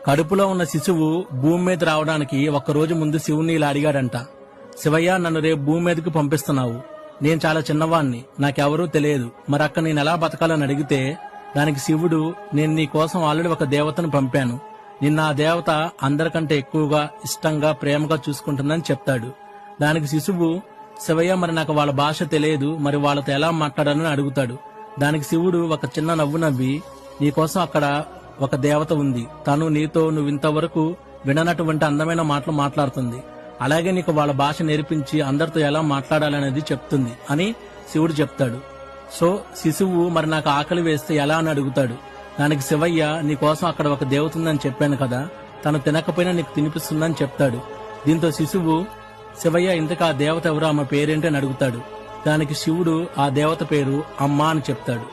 కడుపులో ఉన్న శిశువు భూమి మీద రావడానికి ఒక్కరోజు ముందు శివుని ఇలా అడిగాడంట. శివయ్య, నన్ను రేపు భూమి మీదకి పంపిస్తున్నావు. నేను చాలా చిన్నవాణ్ణి, నాకెవరూ తెలియదు, మరక్క నేను ఎలా బతకాలని అడిగితే దానికి శివుడు, నేను నీ కోసం ఆల్రెడీ ఒక దేవతను పంపాను, నిన్న ఆ దేవత అందరికంటే ఎక్కువగా ఇష్టంగా ప్రేమగా చూసుకుంటుందని చెప్తాడు. దానికి శిశువు, శివయ్య, మరి నాకు వాళ్ళ భాష తెలియదు, మరి వాళ్ళతో ఎలా మాట్లాడాలని అడుగుతాడు. దానికి శివుడు ఒక చిన్న నవ్వు నవ్వి, నీకోసం అక్కడ ఒక దేవత ఉంది, తను నీతో నువ్వింతవరకు విననటువంటి అందమైన మాటలు మాట్లాడుతుంది, అలాగే నీకు వాళ్ళ భాష నేర్పించి అందరితో ఎలా మాట్లాడాలనేది చెప్తుంది అని శివుడు చెప్తాడు. సో శిశువు, మరి నాకు ఆకలి వేస్తే ఎలా అని అడుగుతాడు. దానికి శివయ్య, నీకోసం అక్కడ ఒక దేవత ఉందని చెప్పాను కదా, తను తినకపోయినా నీకు తినిపిస్తుందని చెప్తాడు. దీంతో శిశువు, శివయ్య, ఇంతకు ఆ దేవత ఎవరు, ఆమె పేరేంటి అని అడుగుతాడు. దానికి శివుడు ఆ దేవత పేరు అమ్మ అని చెప్తాడు.